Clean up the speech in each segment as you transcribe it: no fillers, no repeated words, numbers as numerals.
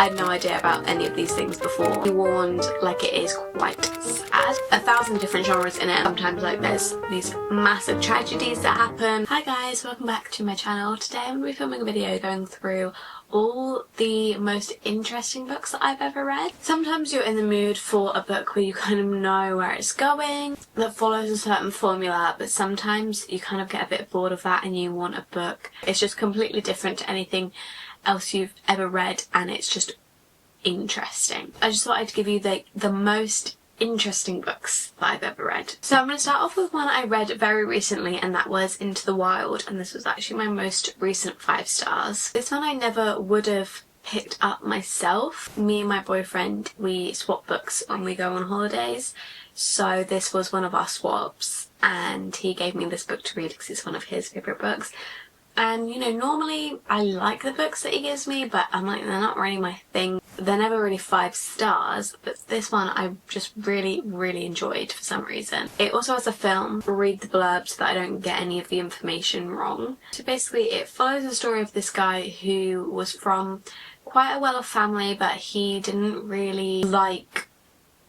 I had no idea about any of these things before. He warned, like, it is quite sad. 1,000 different genres in it. Sometimes, like, there's these massive tragedies that happen. Hi guys, welcome back to my channel. Today I'm going to be filming a video going through all the most interesting books that I've ever read. Sometimes you're in the mood for a book where you kind of know where it's going, that follows a certain formula, but sometimes you kind of get a bit bored of that and you want a book. It's just completely different to anything else you've ever read and it's just interesting. I just thought I'd give you the most interesting books that I've ever read. So I'm going to start off with one I read very recently, and that was Into the Wild, and this was actually my most recent 5 stars. This one I never would have picked up myself. Me and my boyfriend, we swap books when we go on holidays, so this was one of our swaps and he gave me this book to read because it's one of his favourite books. And, you know, normally I like the books that he gives me, but I'm like, they're not really my thing. They're never really 5 stars, but this one I just really enjoyed for some reason. It also has a film. Read the blurb so that I don't get any of the information wrong. So basically it follows the story of this guy who was from quite a well-off family, but he didn't really like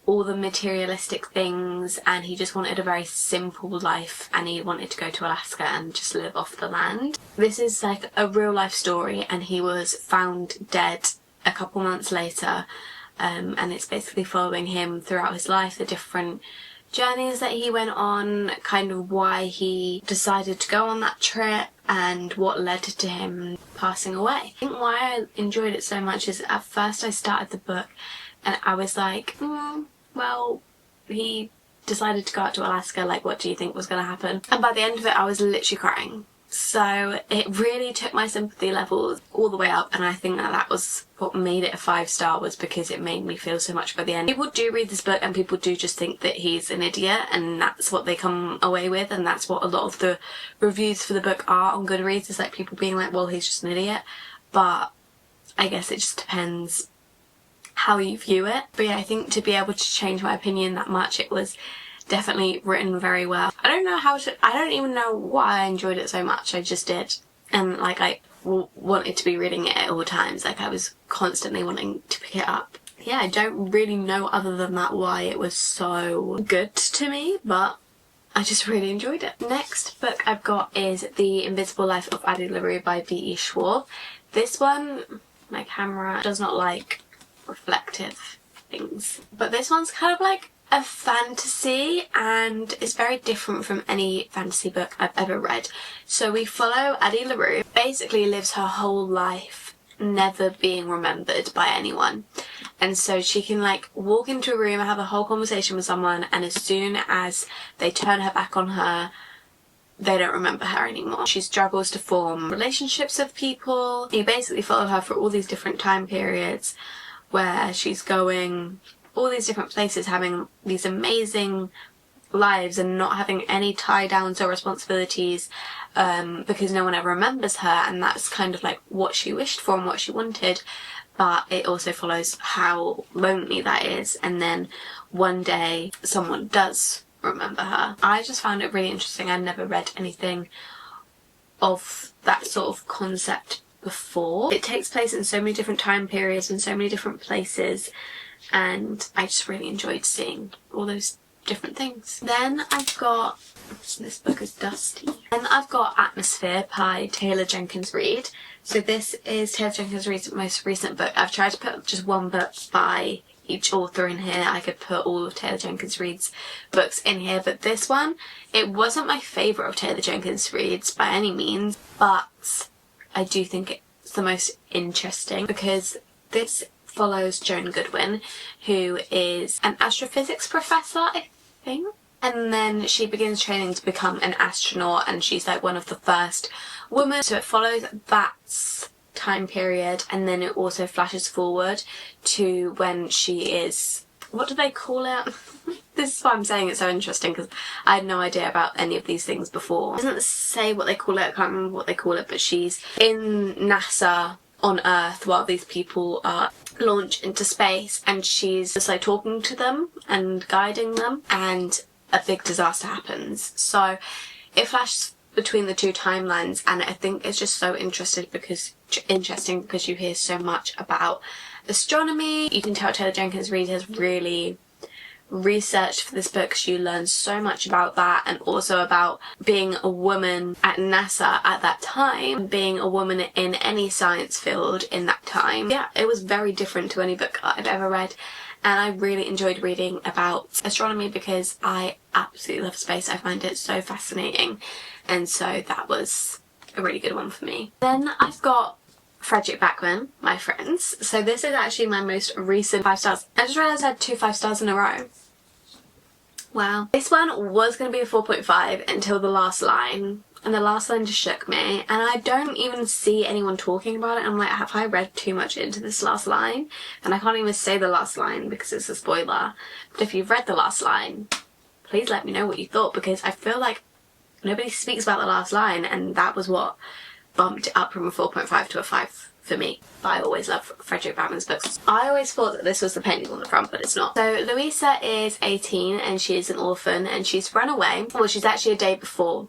all the materialistic things and he just wanted a very simple life, and he wanted to go to Alaska and just live off the land. This is like a real life story, and he was found dead a couple months later, and it's basically following him throughout his life, the different journeys that he went on, kind of why he decided to go on that trip and what led to him passing away. I think why I enjoyed it so much is at first I started the book and I was like, well, he decided to go out to Alaska, like, what do you think was going to happen? And by the end of it I was literally crying. So it really took my sympathy levels all the way up, and I think that was what made it a 5 star, was because it made me feel so much by the end. People do read this book and people do just think that he's an idiot, and that's what they come away with, and that's what a lot of the reviews for the book are on Goodreads, is like people being like, well, he's just an idiot. But I guess it just depends how you view it. But yeah, I think to be able to change my opinion that much, it was definitely written very well. I don't even know why I enjoyed it so much, I just did. And like I wanted to be reading it at all times, like I was constantly wanting to pick it up. Yeah, I don't really know other than that why it was so good to me, but I just really enjoyed it. Next book I've got is The Invisible Life of Addie LaRue by B.E. Schwab. This one, my camera does not like reflective things, but this one's kind of like a fantasy and it's very different from any fantasy book I've ever read. So we follow Addie LaRue. Basically lives her whole life never being remembered by anyone, and so she can like walk into a room and have a whole conversation with someone, and as soon as they turn her back on her, they don't remember her anymore. She struggles to form relationships with people. You basically follow her for all these different time periods where she's going all these different places, having these amazing lives and not having any tie downs or responsibilities, because no one ever remembers her, and that's kind of like what she wished for and what she wanted. But it also follows how lonely that is, and then one day someone does remember her. I just found it really interesting. I'd never read anything of that sort of concept before. It takes place in so many different time periods and so many different places, and I just really enjoyed seeing all those different things. Then I've got, this book is dusty. Then I've got Atmosphere by Taylor Jenkins Reid. So this is Taylor Jenkins Reid's most recent book. I've tried to put just one book by each author in here. I could put all of Taylor Jenkins Reid's books in here, but this one, it wasn't my favourite of Taylor Jenkins Reid's by any means, but I do think it's the most interesting because this follows Joan Goodwin, who is an astrophysics professor, I think. And then she begins training to become an astronaut, and she's like one of the first women. So it follows that time period, and then it also flashes forward to when she is, what do they call it? This is why I'm saying it's so interesting, because I had no idea about any of these things before. It doesn't say what they call it, I can't remember what they call it, but she's in NASA on Earth while these people are launched into space, and she's just like talking to them and guiding them, and a big disaster happens. So it flashes between the two timelines, and I think it's just so interesting because you hear so much about astronomy. You can tell Taylor Jenkins Reid has really researched for this book because you learn so much about that, and also about being a woman at NASA at that time, being a woman in any science field in that time. Yeah, it was very different to any book I've ever read, and I really enjoyed reading about astronomy because I absolutely love space. I find it so fascinating, and so that was a really good one for me. Then I've got Fredrik Backman, My Friends. So this is actually my most recent 5 stars. I just realised I had 2 5 stars in a row. Wow. This one was going to be a 4.5 until the last line, and the last line just shook me, and I don't even see anyone talking about it. I'm like, have I read too much into this last line? And I can't even say the last line because it's a spoiler. But if you've read the last line, please let me know what you thought, because I feel like nobody speaks about the last line, and that was what bumped it up from a 4.5 to a 5 for me. But I always love Fredrik Backman's books. I always thought that this was the painting on the front, but it's not. So Louisa is 18 and she is an orphan, and she's run away. Well, she's actually a day before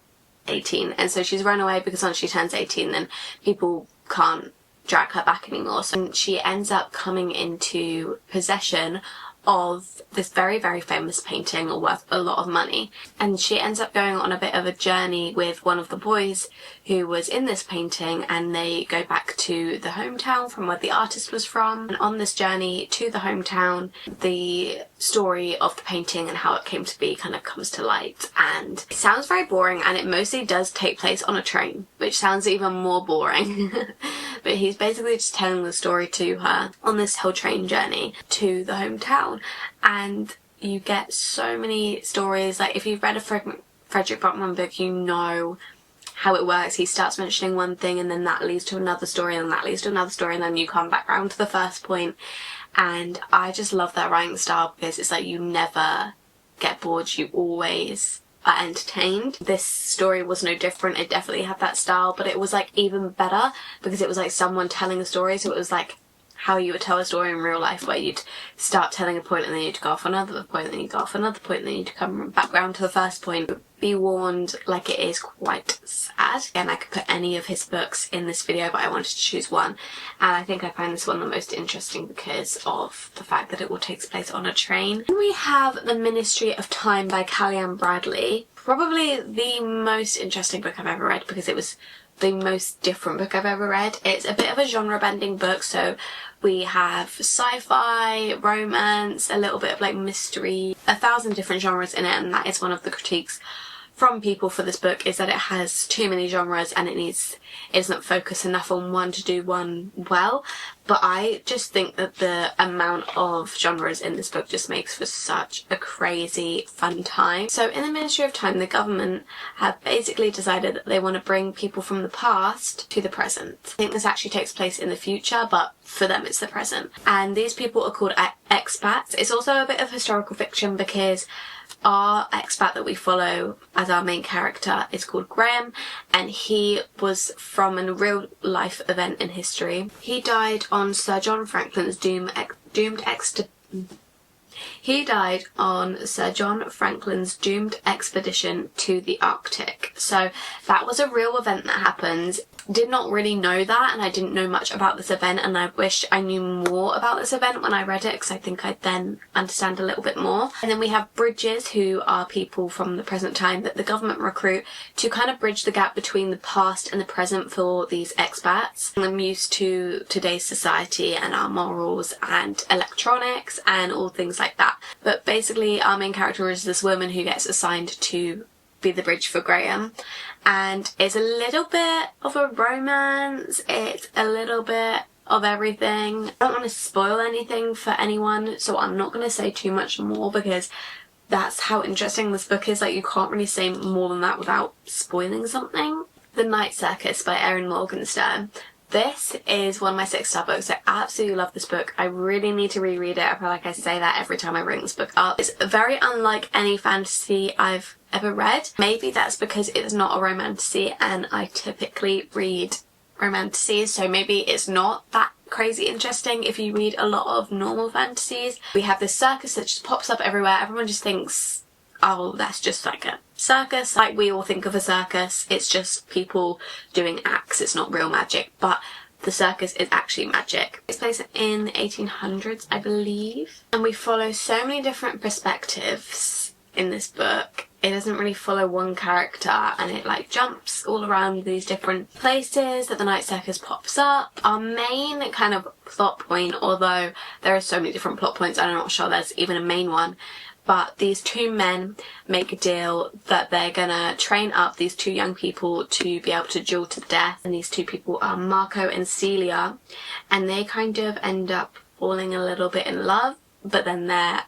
18, and so she's run away because once she turns 18 then people can't drag her back anymore. So she ends up coming into possession of this very, very famous painting worth a lot of money, and she ends up going on a bit of a journey with one of the boys who was in this painting, and they go back to the hometown from where the artist was from. And on this journey to the hometown, the story of the painting and how it came to be kind of comes to light. And it sounds very boring, and it mostly does take place on a train, which sounds even more boring. But he's basically just telling the story to her on this whole train journey to the hometown. And you get so many stories. Like, if you've read a Fredrik Backman book, you know how it works. He starts mentioning one thing, and then that leads to another story, and that leads to another story, and then you come back round to the first point. And I just love that writing style because it's like you never get bored, you always are entertained. This story was no different. It definitely had that style, but it was like even better because it was like someone telling a story. So it was like how you would tell a story in real life, where you'd start telling a point and then you'd go off another point, and then you'd go off another point, and then you'd come back round to the first point. Be warned, like, it is quite sad. And I could put any of his books in this video, but I wanted to choose one, and I think I find this one the most interesting because of the fact that it all takes place on a train. Then we have The Ministry of Time by Callie-Ann Bradley. Probably the most interesting book I've ever read because it was the most different book I've ever read. It's a bit of a genre bending book, so we have sci-fi, romance, a little bit of like mystery, 1,000 different genres in it, and that is one of the critiques from people for this book, is that it has too many genres and it isn't focused enough on one to do one well. But I just think that the amount of genres in this book just makes for such a crazy fun time. So in the Ministry of Time, the government have basically decided that they want to bring people from the past to the present. I think this actually takes place in the future, but for them it's the present. And these people are called expats. It's also a bit of historical fiction because our expat that we follow as our main character is called Graham, and he was from a real life event in history. He died on Sir John Franklin's doomed expedition to the Arctic. So that was a real event that happened. Did not really know that, and I didn't know much about this event, and I wish I knew more about this event when I read it because I think I'd then understand a little bit more. And then we have Bridges, who are people from the present time that the government recruit to kind of bridge the gap between the past and the present for these expats. I'm used to today's society and our morals and electronics and all things like that. But basically our main character is this woman who gets assigned to be the bridge for Graham, and it's a little bit of a romance, it's a little bit of everything. I don't want to spoil anything for anyone, so I'm not going to say too much more because that's how interesting this book is. Like, you can't really say more than that without spoiling something. The Night Circus by Erin Morgenstern. This is one of my 6-star books. I absolutely love this book. I really need to reread it. I feel like I say that every time I bring this book up. It's very unlike any fantasy I've ever read. Maybe that's because it's not a romantasy and I typically read romantasies, so maybe it's not that crazy interesting if you read a lot of normal fantasies. We have this circus that just pops up everywhere. Everyone just thinks oh, that's just like a circus, like we all think of a circus. It's just people doing acts, it's not real magic, but the circus is actually magic. It's placed in the 1800s, I believe, and we follow so many different perspectives in this book. It doesn't really follow one character, and it like jumps all around these different places that the night circus pops up. Our main kind of plot point, although there are so many different plot points, I'm not sure there's even a main one, but these two men make a deal that they're gonna train up these two young people to be able to duel to the death. And these two people are Marco and Celia, and they kind of end up falling a little bit in love, but then they're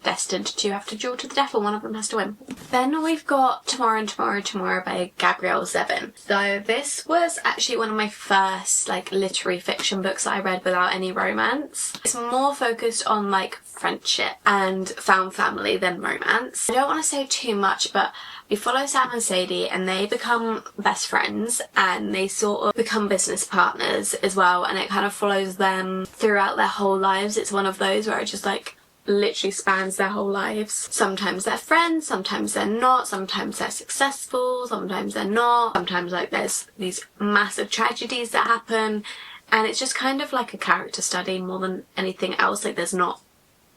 destined to have to duel to the death, and one of them has to win. Then we've got Tomorrow and Tomorrow, Tomorrow by Gabrielle Zevin. So this was actually one of my first like literary fiction books that I read without any romance. It's more focused on like friendship and found family than romance. I don't want to say too much, but we follow Sam and Sadie, and they become best friends, and they sort of become business partners as well, and it kind of follows them throughout their whole lives. It's one of those where it just like literally spans their whole lives. Sometimes they're friends, sometimes they're not, sometimes they're successful, sometimes they're not, sometimes like there's these massive tragedies that happen, and it's just kind of like a character study more than anything else. Like there's not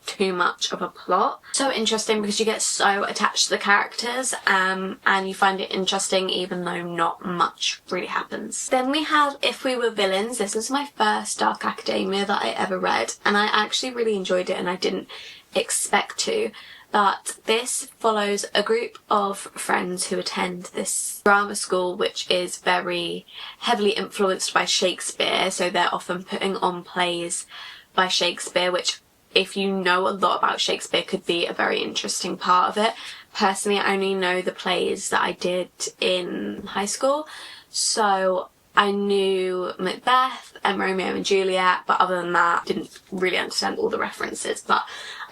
too much of a plot. So interesting because you get so attached to the characters, and you find it interesting even though not much really happens. Then we have If We Were Villains. This was my first dark academia that I ever read, and I actually really enjoyed it, and I didn't expect to. But this follows a group of friends who attend this drama school, which is very heavily influenced by Shakespeare, so they're often putting on plays by Shakespeare, which if you know a lot about Shakespeare could be a very interesting part of it. Personally, I only know the plays that I did in high school, so I knew Macbeth and Romeo and Juliet, but other than that, didn't really understand all the references. But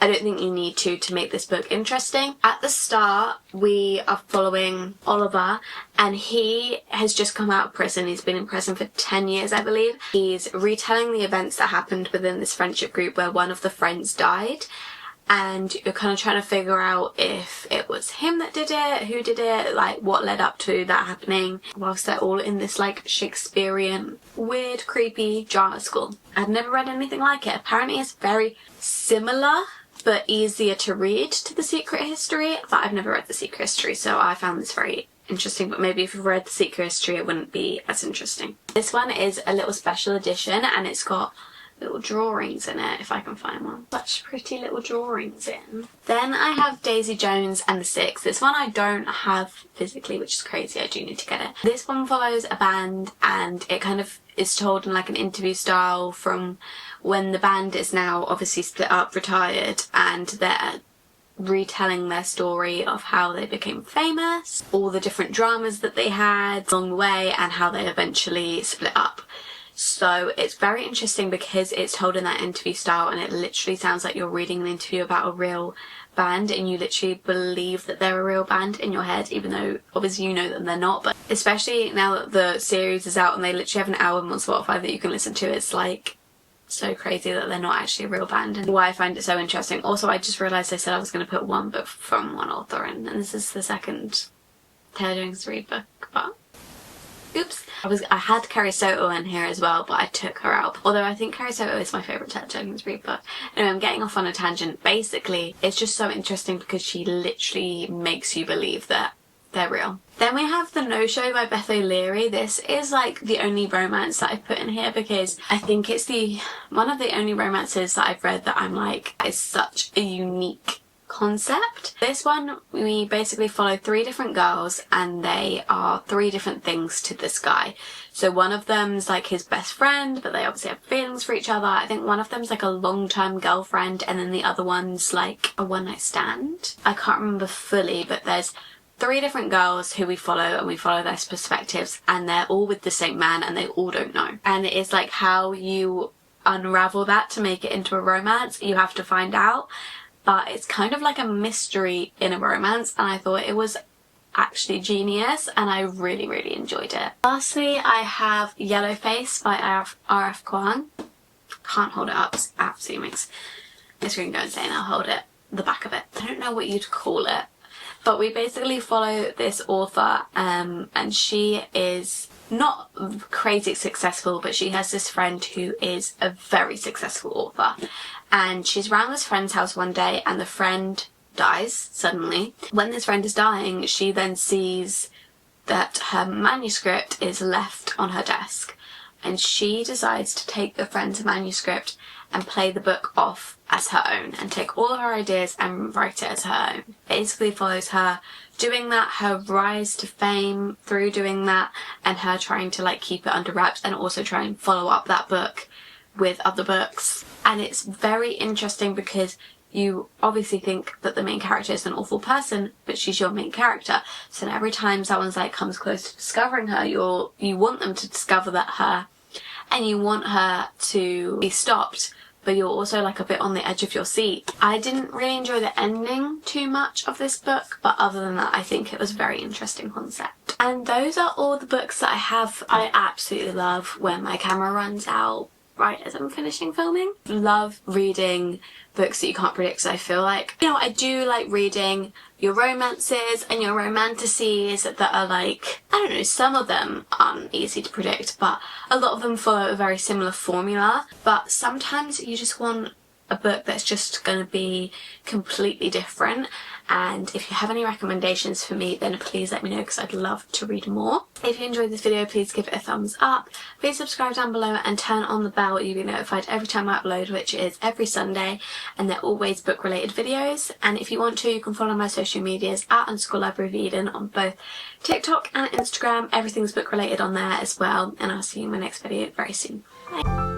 I don't think you need to make this book interesting. At the start, we are following Oliver, and he has just come out of prison. He's been in prison for 10 years, I believe. He's retelling the events that happened within this friendship group where one of the friends died, and you're kind of trying to figure out if it was him that did it, who did it, like what led up to that happening, whilst they're all in this like Shakespearean, weird, creepy drama school. I've never read anything like it. Apparently it's very similar but easier to read to The Secret History, but I've never read The Secret History, so I found this very interesting, but maybe if you've read The Secret History it wouldn't be as interesting. This one is a little special edition, and it's got little drawings in it, if I can find one. Such pretty little drawings in. Then I have Daisy Jones and the Six. This one I don't have physically, which is crazy. I do need to get it. This one follows a band, and it kind of is told in like an interview style from when the band is now obviously split up, retired, and they're retelling their story of how they became famous, all the different dramas that they had along the way, and how they eventually split up. So it's very interesting because it's told in that interview style, and it literally sounds like you're reading an interview about a real band, and you literally believe that they're a real band in your head, even though obviously you know that they're not. But especially now that the series is out and they literally have an album on Spotify that you can listen to, it's like so crazy that they're not actually a real band, and why I find it so interesting. Also, I just realised I said I was going to put one book from one author in, and this is the second Taylor Jones read book, but oops. I had Carrie Soto in here as well, but I took her out. Although I think Carrie Soto is my favourite Taylor Jones read book. Anyway, I'm getting off on a tangent. Basically, it's just so interesting because she literally makes you believe that they're real. Then we have The No-Show by Beth O'Leary. This is like the only romance that I've put in here because I think it's one of the only romances that I've read that I'm like, it's such a unique concept. This one, we basically follow 3 different girls, and they are 3 different things to this guy. So one of them's like his best friend, but they obviously have feelings for each other. I think one of them's like a long-term girlfriend, and then the other one's like a one-night stand. I can't remember fully, but there's 3 different girls who we follow, and we follow their perspectives, and they're all with the same man, and they all don't know. And it's like how you unravel that to make it into a romance, you have to find out. But it's kind of like a mystery in a romance, and I thought it was actually genius, and I really, really enjoyed it. Lastly, I have Yellow Face by R.F. Kuang. Can't hold it up, it absolutely makes my screen go insane. I'll hold it, the back of it. I don't know what you'd call it. But we basically follow this author, and she is not crazy successful, but she has this friend who is a very successful author, and she's around this friend's house one day and the friend dies suddenly. When this friend is dying, she then sees that her manuscript is left on her desk, and she decides to take the friend's manuscript and play the book off as her own and take all of her ideas and write it as her own. Basically follows her doing that, her rise to fame through doing that, and her trying to like keep it under wraps and also try and follow up that book with other books. And it's very interesting because you obviously think that the main character is an awful person, but she's your main character. So every time someone's like comes close to discovering her, you want them to discover that her, and you want her to be stopped, but you're also like a bit on the edge of your seat. I didn't really enjoy the ending too much of this book, but other than that, I think it was a very interesting concept. And those are all the books that I have. I absolutely love when my camera runs out right as I'm finishing filming. Love reading books that you can't predict, so I feel like, you know, I do like reading your romances and your romanticities that are like, I don't know, some of them aren't easy to predict, but a lot of them follow a very similar formula. But sometimes you just want a book that's just going to be completely different. And if you have any recommendations for me, then please let me know, because I'd love to read more. If you enjoyed this video, please give it a thumbs up. Please subscribe down below and turn on the bell. You'll be notified every time I upload, which is every Sunday, and they're always book related videos. And if you want to, you can follow my social medias at _libraryofeden on both TikTok and Instagram. Everything's book related on there as well, and I'll see you in my next video very soon. Bye.